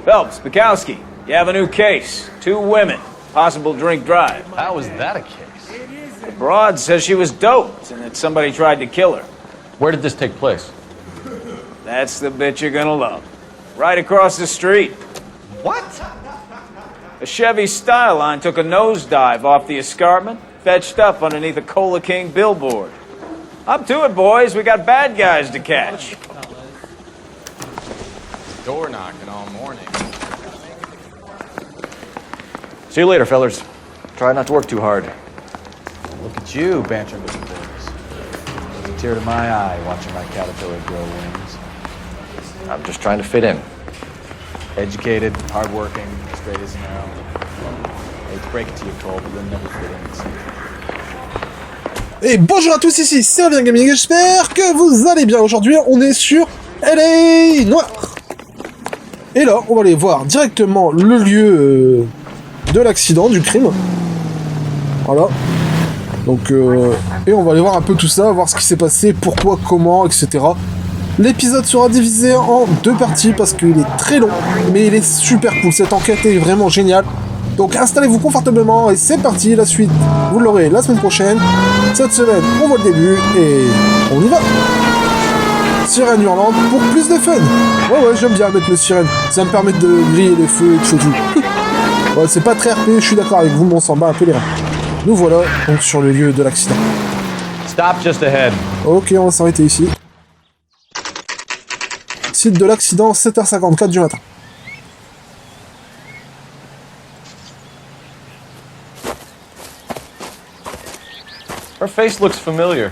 Phelps, Bukowski, you have a new case. 2 women, possible drink drive. How is that a case? The broad says she was doped and that somebody tried to kill her. Where did this take place? That's the bit you're gonna love. Right across the street. What? A Chevy Style Line took a nosedive off the escarpment, fetched up underneath a Cola King billboard. Up to it, boys. We got bad guys to catch. Door knocking all morning. See you later, fellers. Try not to work too hard. Look at you, bantering with the boys. There's a tear to my eye watching my caterpillar grow wings. I'm just trying to fit in. Educated, hardworking, straight as an arrow. Hate to break it to you, Cole, but you'll never fit in, it seems. Et bonjour à tous, ici c'est L.A Gaming, j'espère que vous allez bien. Aujourd'hui, on est sur L.A Noire. Et là, on va aller voir directement le lieu de l'accident, du crime. Voilà. Donc, et on va aller voir un peu tout ça, voir ce qui s'est passé, pourquoi, comment, etc. L'épisode sera divisé en 2 parties parce qu'il est très long, mais il est super cool. Cette enquête est vraiment géniale. Donc installez-vous confortablement et c'est parti, la suite, vous l'aurez la semaine prochaine. Cette semaine, on voit le début et on y va. Sirène hurlante pour plus de fun. Ouais, j'aime bien mettre le sirène. Ça me permet de griller les feux et tout. Ouais, c'est pas très RP, je suis d'accord avec vous, mais on s'en bat un peu les reins. Nous voilà donc sur le lieu de l'accident. Stop just ahead. Ok, on va s'arrêter ici. Site de l'accident, 7h54 du matin. Her face looks familiar.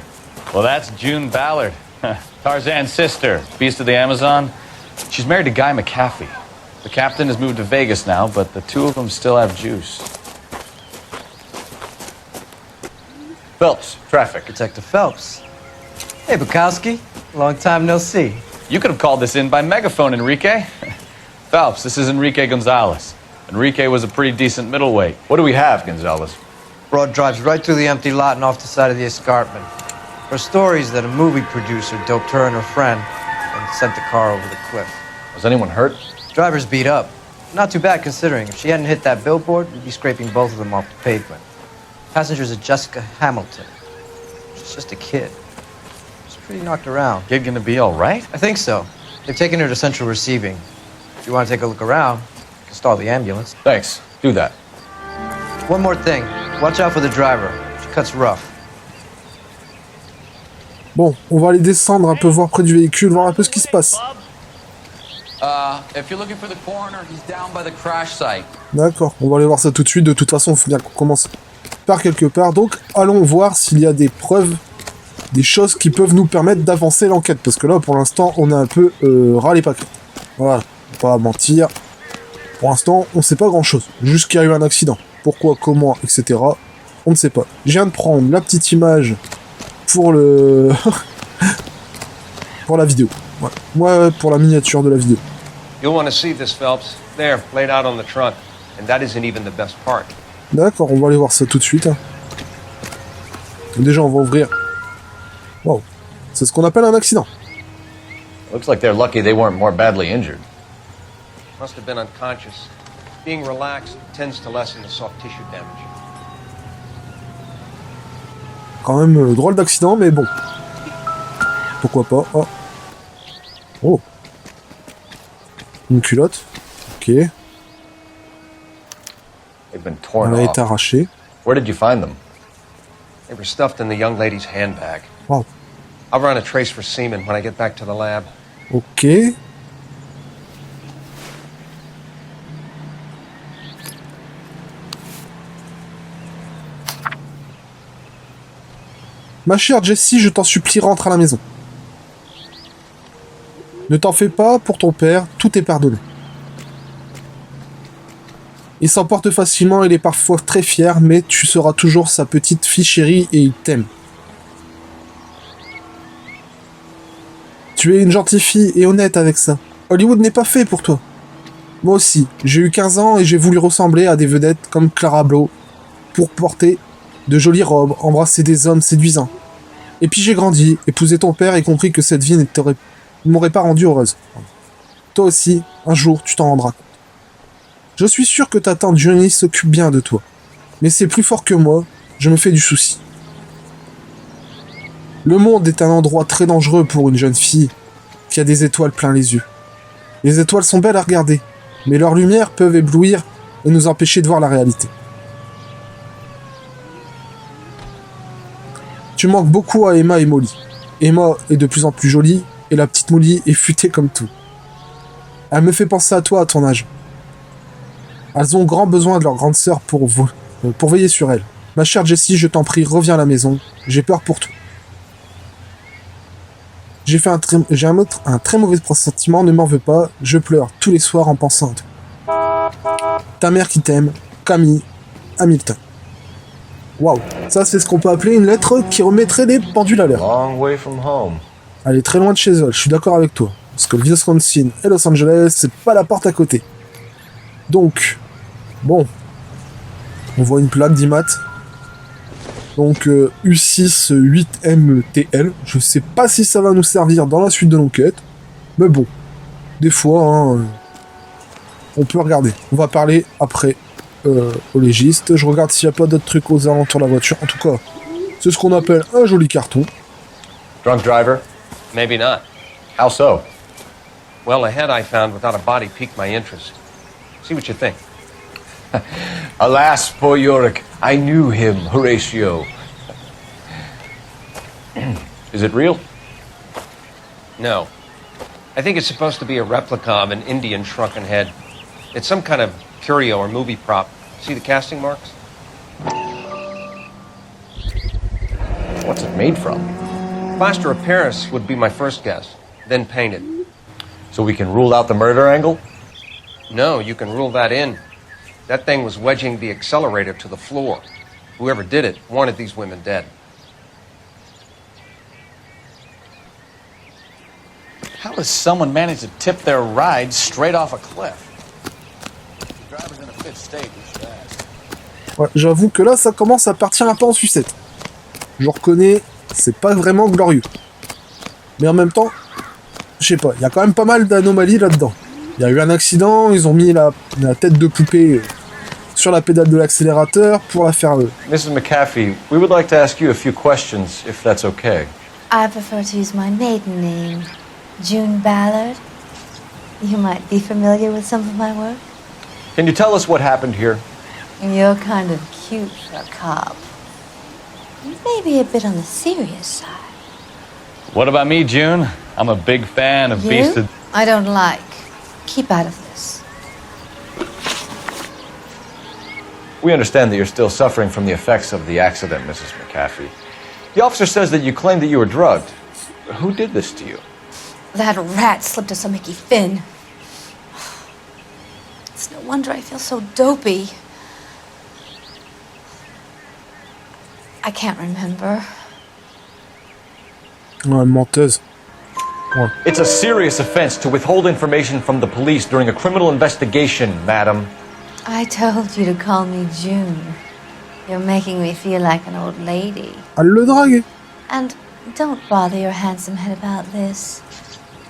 Well, that's June Ballard, Tarzan's sister, beast of the Amazon. She's married to Guy McAfee. The captain has moved to Vegas now, but the 2 of them still have juice. Phelps, traffic. Detective Phelps. Hey, Bukowski. Long time no see. You could have called this in by megaphone, Enrique. Phelps, this is Enrique Gonzalez. Enrique was a pretty decent middleweight. What do we have, Gonzalez? Broad drives right through the empty lot and off the side of the escarpment. Her stories that a movie producer doped her and her friend and sent the car over the cliff. Was anyone hurt? Driver's beat up. Not too bad considering. If she hadn't hit that billboard, we'd be scraping both of them off the pavement. Passenger's a Jessica Hamilton. She's just a kid. She's pretty knocked around. Kid gonna be all right? I think so. They've taken her to central receiving. If you want to take a look around, you can stall the ambulance. Thanks. Do that. One more thing. Watch out for the driver. She cuts rough. Bon, on va aller descendre un peu, voir près du véhicule, voir un peu ce qui se passe. If you're looking for the coroner, he's down by the crash site. D'accord, on va aller voir ça tout de suite. De toute façon, il faut bien qu'on commence par quelque part. Donc, allons voir s'il y a des preuves, des choses qui peuvent nous permettre d'avancer l'enquête. Parce que là, pour l'instant, on est un peu ras les paquets. Voilà, on va pas mentir. Pour l'instant, on sait pas grand-chose. Juste qu'il y a eu un accident. Pourquoi, comment, etc. On ne sait pas. Je viens de prendre la petite image pour le... pour la vidéo. Voilà. Moi, pour la miniature de la vidéo. You'll want to see this, Phelps. There, laid out on the trunk. And that isn't even the best part. D'accord, on va aller voir ça tout de suite. Déjà, on va ouvrir. Wow. C'est ce qu'on appelle un accident. Looks like they're lucky they weren't more badly injured. Must have been unconscious. Being relaxed tends to lessen the soft tissue damage. Quand même drôle d'accident, mais bon. Pourquoi pas. Oh. Oh. Une culotte. Ok. They've been torn Elle a off. été arrachée. Where did you find them? They were stuffed in the young lady's handbag. Wow. I'll run a trace for semen when I get back to the lab. Ok. Ma chère Jessie, je t'en supplie, rentre à la maison. Ne t'en fais pas, pour ton père, tout est pardonné. Il s'emporte facilement, il est parfois très fier, mais tu seras toujours sa petite fille chérie et il t'aime. Tu es une gentille fille et honnête avec ça. Hollywood n'est pas fait pour toi. Moi aussi, j'ai eu 15 ans et j'ai voulu ressembler à des vedettes comme Clara Blow pour porter de jolies robes, embrasser des hommes séduisants. Et puis j'ai grandi, épousé ton père et compris que cette vie ne m'aurait pas rendue heureuse. Toi aussi, un jour, tu t'en rendras compte. Je suis sûr que ta tante Johnny s'occupe bien de toi. Mais c'est plus fort que moi, je me fais du souci. Le monde est un endroit très dangereux pour une jeune fille qui a des étoiles plein les yeux. Les étoiles sont belles à regarder, mais leurs lumières peuvent éblouir et nous empêcher de voir la réalité. Tu manques beaucoup à Emma et Molly. Emma est de plus en plus jolie, et la petite Molly est futée comme tout. Elle me fait penser à toi à ton âge. Elles ont grand besoin de leur grande sœur pour veiller sur elles. Ma chère Jessie, je t'en prie, reviens à la maison. J'ai peur pour toi. J'ai un très mauvais pressentiment, ne m'en veux pas. Je pleure tous les soirs en pensant à toi. Ta mère qui t'aime, Camille, Hamilton. Waouh, ça c'est ce qu'on peut appeler une lettre qui remettrait les pendules à l'heure. Long way from home. Elle est très loin de chez elle, je suis d'accord avec toi. Parce que le Wisconsin et Los Angeles, c'est pas la porte à côté. Donc, bon, on voit une plaque d'IMAT. Donc U6 8MTL. Je sais pas si ça va nous servir dans la suite de l'enquête. Mais bon, des fois, hein, on peut regarder. On va parler après au légiste. Je regarde s'il n'y a pas d'autres trucs aux alentours de la voiture. En tout cas, c'est ce qu'on appelle un joli carton. Drunk driver? Maybe not. How so? Well, the head I found without a body piqued my interest. See what you think. Alas, poor Yorick. I knew him, Horatio. Is it real? No. I think it's supposed to be a replica of an Indian shrunken head. It's some kind of curio or movie prop. See the casting marks? What's it made from? Plaster of Paris would be my first guess, then painted. So we can rule out the murder angle? No, you can rule that in. That thing was wedging the accelerator to the floor. Whoever did it wanted these women dead. How does someone manage to tip their ride straight off a cliff? The driver's in a fit state, we should ask. Ouais, j'avoue que là, ça commence à partir un peu en sucette. Je reconnais, c'est pas vraiment glorieux. Mais en même temps, je sais pas, il y a quand même pas mal d'anomalies là-dedans. Il y a eu un accident, ils ont mis la tête de poupée sur la pédale de l'accélérateur pour la faire... Mrs. McAfee, we would like to ask you a few questions, if that's okay. I prefer to use my maiden name, June Ballard. You might be familiar with some of my work. Can you tell us what happened here? You're kind of cute for a cop. Maybe a bit on the serious side. What about me, June? I'm a big fan of You? Beast of... I don't like. Keep out of this. We understand that you're still suffering from the effects of the accident, Mrs. McAfee. The officer says that you claimed that you were drugged. Who did this to you? That rat slipped us a Mickey Finn. It's no wonder I feel so dopey. I can't remember. Ouais, menteuse. Ouais. It's a serious offense to withhold information from the police during a criminal investigation, madam. I told you to call me June. You're making me feel like an old lady. Elle le drague. And don't bother your handsome head about this.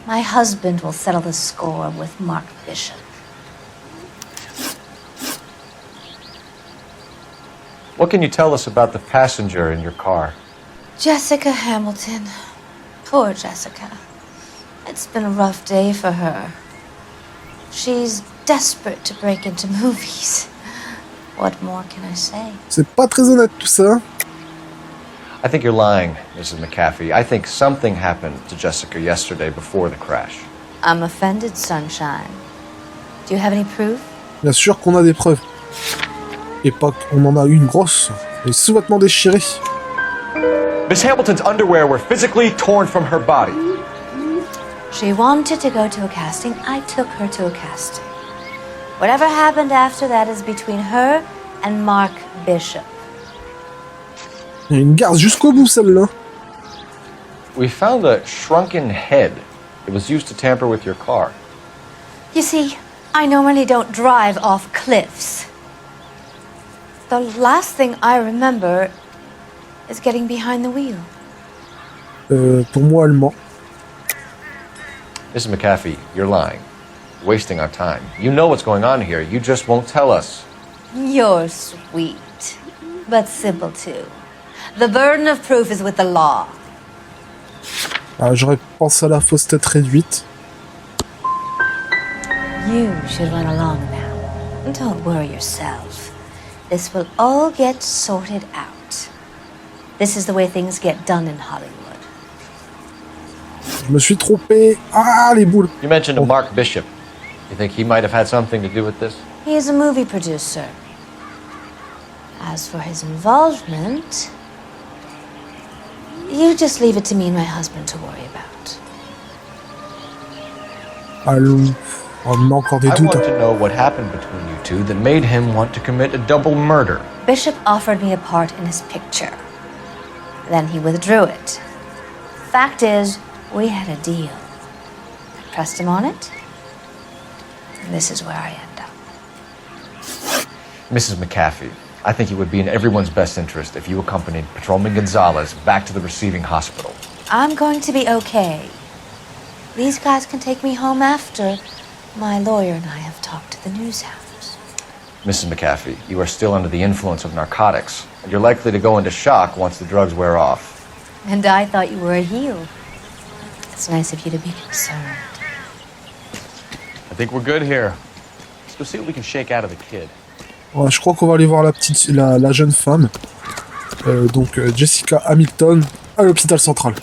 My husband will settle the score with Mark Bishop. What can you tell us about the passenger in your car? Jessica Hamilton. Poor Jessica. It's been a rough day for her. She's desperate to break into movies. What more can I say? C'est pas très honnête tout ça. I think you're lying, Mrs. McAfee. I think something happened to Jessica yesterday before the crash. I'm offended, Sunshine. Do you have any proof? Bien sûr qu'on a des preuves. Et pas qu'on en a une grosse. Les sous-vêtements déchirés. Miss Hamilton's underwear were physically torn from her body. She wanted to go to a casting. I took her to a casting. Whatever happened after that is between her and Mark Bishop. Il y a une garce jusqu'au bout celle-là. We found a shrunken head. It was used to tamper with your car. You see, I normally don't drive off cliffs. The last thing I remember is getting behind the wheel. Pour moi, elle ment. Mrs. McAfee, you're lying. wasting our time. You know what's going on here. You just won't tell us. You're sweet, but simple too. The burden of proof is with the law. J'aurais pensé à la fausse tête réduite. You should run along now. Don't worry yourself. This will all get sorted out. This is the way things get done in Hollywood. Je me suis trompé. Ah, les boules. You mentioned a Mark Bishop. You think he might have had something to do with this? He is a movie producer. As for his involvement, you just leave it to me and my husband to worry about. Allons. On a encore des I doutes. want to know what happened between you two that made him want to commit a double murder. Bishop offered me a part in his picture. Then he withdrew it. Fact is, we had a deal. I pressed him on it, and this is where I end up. Mrs. McAfee, I think it would be in everyone's best interest if you accompanied Patrolman Gonzalez back to the receiving hospital. I'm going to be okay. These guys can take me home after my lawyer and I have talked to the news house. Mrs. McAfee, you are still under the influence of narcotics, and you're likely to go into shock once the drugs wear off. And I thought you were a heel. It's nice of you to be concerned. I think we're good here. Let's go see what we can shake out of the kid. Ouais, je crois qu'on va aller voir la jeune femme. Donc Jessica Hamilton à l'hôpital central.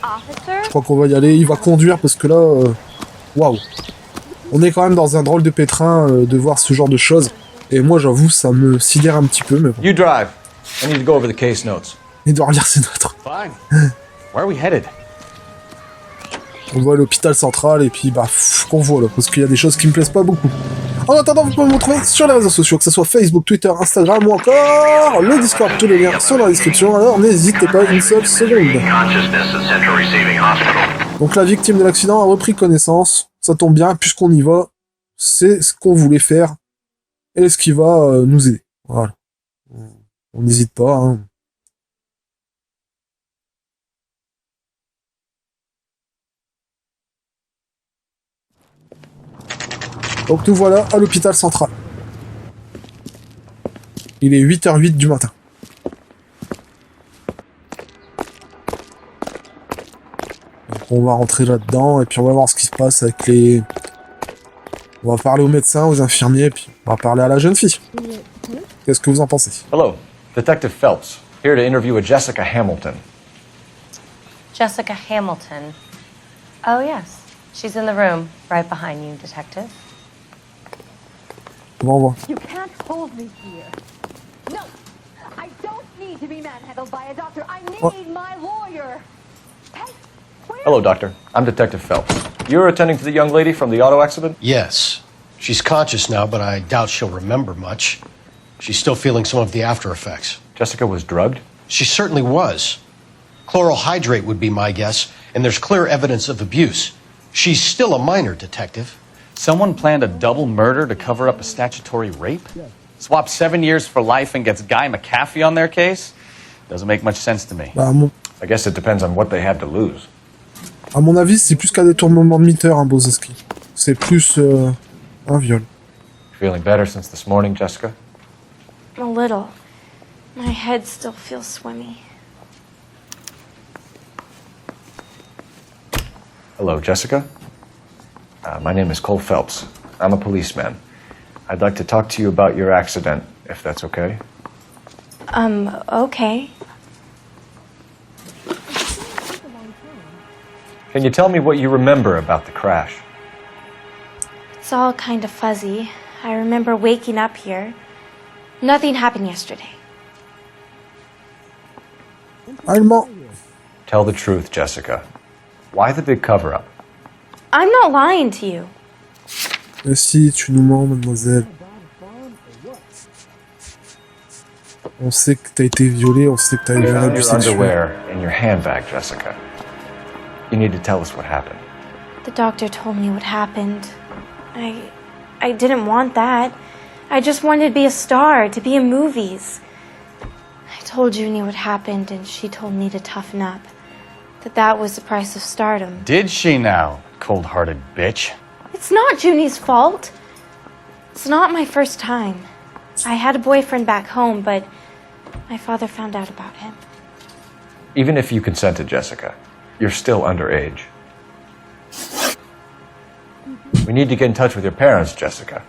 Je crois qu'on va y aller. Il va conduire parce que là, waouh. On est quand même dans un drôle de pétrin de voir ce genre de choses. Et moi, j'avoue, ça me sidère un petit peu, mais bon. You drive. I need to go over the case notes. Il doit relire ses notes. Fine. Where are we headed? On va à l'hôpital central et puis bah qu'on voit là, parce qu'il y a des choses qui me plaisent pas beaucoup. En attendant, vous pouvez me retrouver sur les réseaux sociaux, que ce soit Facebook, Twitter, Instagram ou encore le Discord. Tous les liens sont dans la description, alors n'hésitez pas une seule seconde. Donc la victime de l'accident a repris connaissance. Ça tombe bien, puisqu'on y va, c'est ce qu'on voulait faire et ce qui va nous aider. Voilà. On n'hésite pas, hein. Donc nous voilà à l'hôpital central. Il est 8h08 du matin. Donc on va rentrer là-dedans et puis on va voir ce qui se passe avec les... On va parler aux médecins, aux infirmiers, et puis on va parler à la jeune fille. Qu'est-ce que vous en pensez? Hello, Detective Phelps, here to interview a Jessica Hamilton. Jessica Hamilton. Oh, yes. She's in the room, right behind you, Detective. On va voir. You can't hold me here. No, I don't need to be manhandled by a doctor. I need my lawyer. Hey, where? Hello, Doctor. I'm Detective Phelps. You're attending to the young lady from the auto accident? Yes. She's conscious now, but I doubt she'll remember much. She's still feeling some of the after effects. Jessica was drugged? She certainly was. Chloral hydrate would be my guess, and there's clear evidence of abuse. She's still a minor, Detective. Someone planned a double murder to cover up a statutory rape? Swap 7 years for life and gets Guy McAfee on their case? Doesn't make much sense to me. Bah, I guess it depends on what they had to lose. à mon avis, c'est plus qu'un détournement de mineur, hein, Bozeski. C'est plus un viol. Feeling better since this morning, Jessica? A little. My head still feels swimmy. Hello, Jessica. My name is Cole Phelps. I'm a policeman. I'd like to talk to you about your accident, if that's okay. Okay. Can you tell me what you remember about the crash? It's all kind of fuzzy. I remember waking up here. Nothing happened yesterday. Allemand. Tell the truth, Jessica. Why the big cover-up? I'm not lying to you. Mais si, tu nous mens, mademoiselle. On sait que t'as été violée, on sait que t'as eu un abus Your sexuel. underwear in your handbag, Jessica. You need to tell us what happened. The doctor told me what happened. I didn't want that. I just wanted to be a star, to be in movies. I told Junie what happened, and she told me to toughen up. That was the price of stardom. Did she now, cold-hearted bitch? It's It's not Junie's fault. It's not my first time. I had a boyfriend back home, but my father found out about him. Even if you consented, Jessica, you're still underage. We need to get in touch with your parents, Jessica,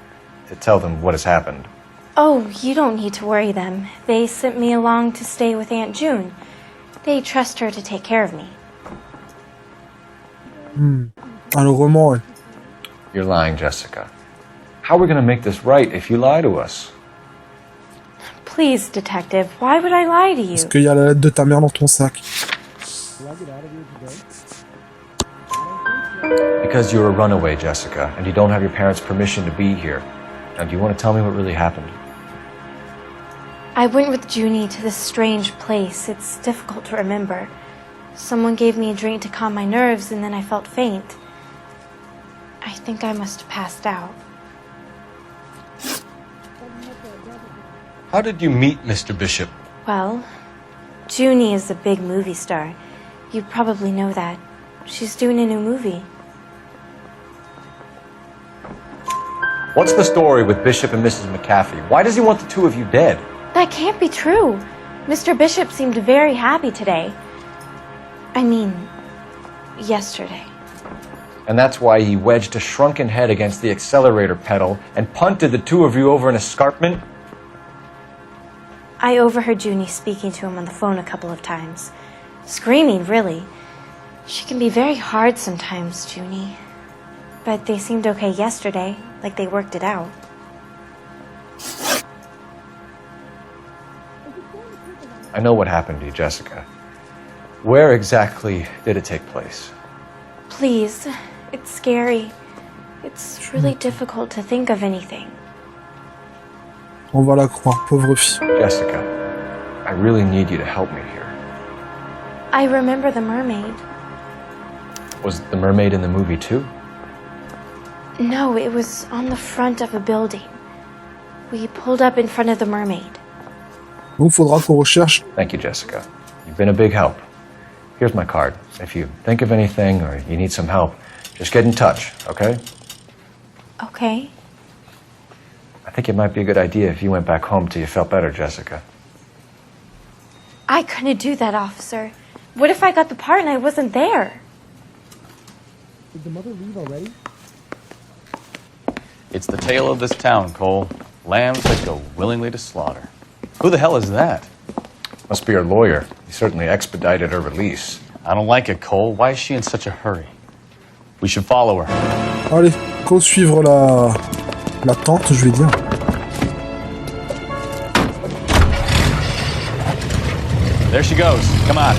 to tell them what has happened. Oh, you don't need to worry them. They sent me along to stay with Aunt June. They trust her to take care of me. Ah, le roman, ouais. You're lying, Jessica. How are we going to make this right if you lie to us? Please, detective, why would I lie to you? Parce qu'il y a la lettre de ta mère dans ton sac. Because you're a runaway, Jessica, and you don't have your parents' permission to be here. Now, do you want to tell me what really happened? I went with Junie to this strange place. It's difficult to remember. Someone gave me a drink to calm my nerves, and then I felt faint. I think I must have passed out. How did you meet Mr. Bishop? Well, Junie is a big movie star. You probably know that. She's doing a new movie. What's the story with Bishop and Mrs. McAfee? Why does he want the two of you dead? That can't be true. Mr. Bishop seemed very happy today. I mean, yesterday. And that's why he wedged a shrunken head against the accelerator pedal and punted the two of you over an escarpment? I overheard Junie speaking to him on the phone a couple of times. Screaming, really. She can be very hard sometimes, Junie. But they seemed okay yesterday, like they worked it out. I know what happened to you, Jessica. Where exactly did it take place? Please, it's scary. It's really difficult to think of anything. On va la croire, pauvre fille. Jessica, I really need you to help me here. I remember the mermaid. Was the mermaid in the movie too? No, it was on the front of a building. We pulled up in front of the mermaid. Donc faudra qu'on recherche. Thank you, Jessica. You've been a big help. Here's my card. If you think of anything or you need some help, just get in touch, okay? Okay. I think it might be a good idea if you went back home till you felt better, Jessica. I couldn't do that, officer. What if I got the part and I wasn't there? Did the mother leave already? It's the tale of this town, Cole. Lambs that go willingly to slaughter. Who the hell is that? Must be her lawyer. He certainly expedited her release. I don't like it, Cole. Why is she in such a hurry? We should follow her. Allez, go suivre la tante, je vais dire. There she goes. Come on.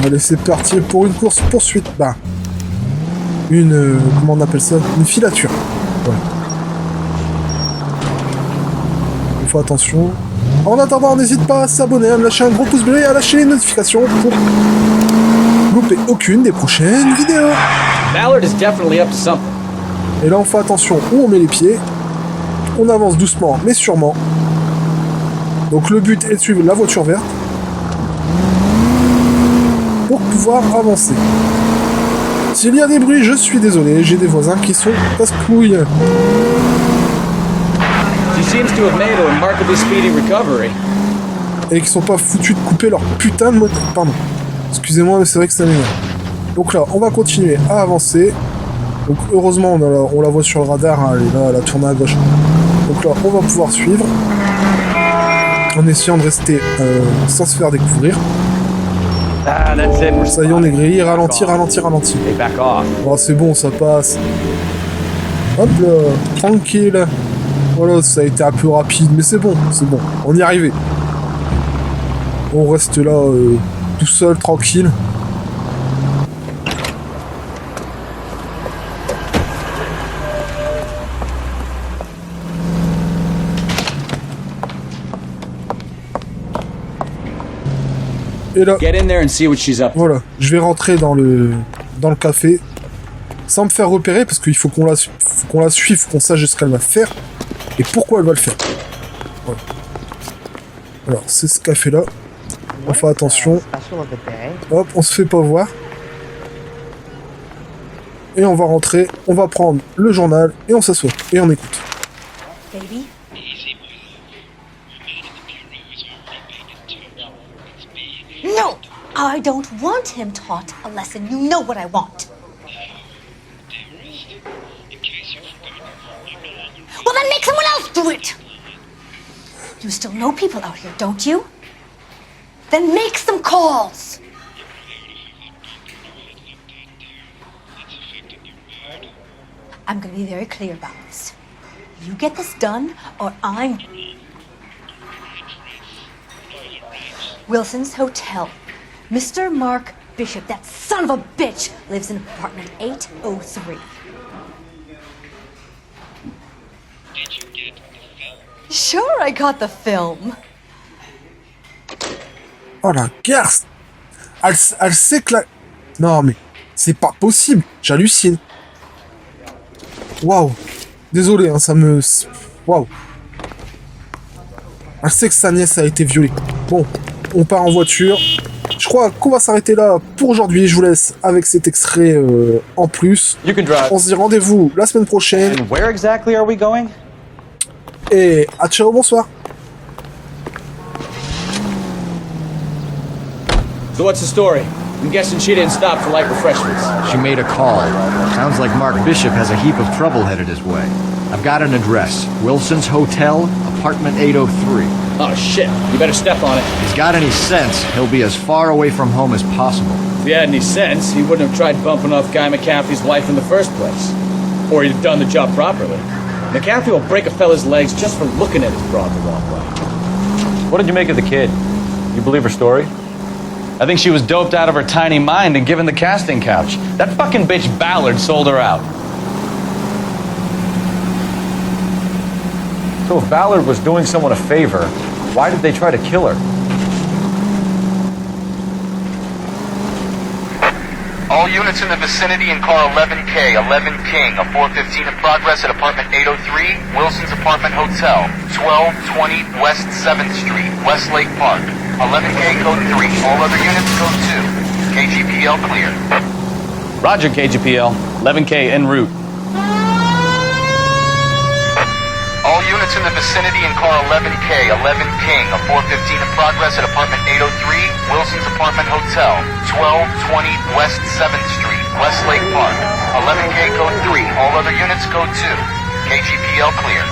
Allez, c'est parti pour une course-poursuite. Bah, comment on appelle ça? Une filature. Ouais. Il faut attention. En attendant, n'hésite pas à s'abonner, à me lâcher un gros pouce bleu et à lâcher les notifications pour louper aucune des prochaines vidéos. Ballard is definitely up to something. Et là, on fait attention où on met les pieds. On avance doucement, mais sûrement. Donc le but est de suivre la voiture verte pour pouvoir avancer. S'il y a des bruits, je suis désolé, j'ai des voisins qui sont casse-couilles. She seems to have made a remarkably speedy recovery. Et qui sont pas foutus de couper leur putain de moteur. Pardon. Excusez-moi, mais c'est vrai que ça m'énerve. Donc là, on va continuer à avancer. Donc heureusement, on la voit sur le radar, hein, elle est là, elle a tourné à gauche. Donc là, on va pouvoir suivre. En essayant de rester sans se faire découvrir. Ah, that's it. Ça y est, on est grillé, ralenti. Hey, back off. Oh, c'est bon, ça passe. Hop là, tranquille. Voilà, ça a été un peu rapide, mais c'est bon, on y est arrivé. On reste là, tout seul, tranquille. Et là, Get in there and see what she's up to. voilà, je vais rentrer dans le café sans me faire repérer parce qu'il faut qu'on la suive, qu'on sache ce qu'elle va faire et pourquoi elle va le faire. Voilà. Alors, c'est ce café-là. On fait attention. Hop, on se fait pas voir. Et on va rentrer, on va prendre le journal, et on s'assoit, et on écoute. Baby? No! I don't want him taught a lesson. You know what I want. Well, then make someone else do it! You still know people out here, don't you? Then make some calls! I'm gonna be very clear about this. You get this done, or I'm... Wilson's Hotel. Mr. Mark Bishop, that son of a bitch, lives in apartment 803. Did you get the film? Sure, I got the film. Oh la garce! Elle sait que la... Non mais, c'est pas possible, j'hallucine. Waouh. Désolé, hein, ça me... Waouh. Elle sait que sa nièce a été violée. Bon, on part en voiture. Je crois qu'on va s'arrêter là pour aujourd'hui. Je vous laisse avec cet extrait en plus. On se dit rendez-vous la semaine prochaine. And where exactly are we going? Et à ciao, bonsoir. So what's the story? I'm guessing she didn't stop for light refreshments. She made a call. Sounds like Mark Bishop has a heap of trouble headed his way. I've got an address. Wilson's Hotel, apartment 803. Oh shit, you better step on it. If he's got any sense, he'll be as far away from home as possible. If he had any sense, he wouldn't have tried bumping off Guy McCaffrey's wife in the first place. Or he'd have done the job properly. McCaffrey will break a fella's legs just for looking at his broad the wrong way. What did you make of the kid? You believe her story? I think she was doped out of her tiny mind and given the casting couch. That fucking bitch Ballard sold her out. So if Ballard was doing someone a favor, why did they try to kill her? All units in the vicinity in car 11K, 11 King, a 415 in progress at apartment 803, Wilson's Apartment Hotel, 1220 West 7th Street, Westlake Park. 11K code 3, all other units code 2. KGPL clear. Roger, KGPL. 11K en route. All units in the vicinity in car 11K, 11 King, a 415 in progress at apartment 803, Wilson's Apartment Hotel, 1220 West 7th Street, Westlake Park. 11K code 3, all other units code 2. KGPL clear.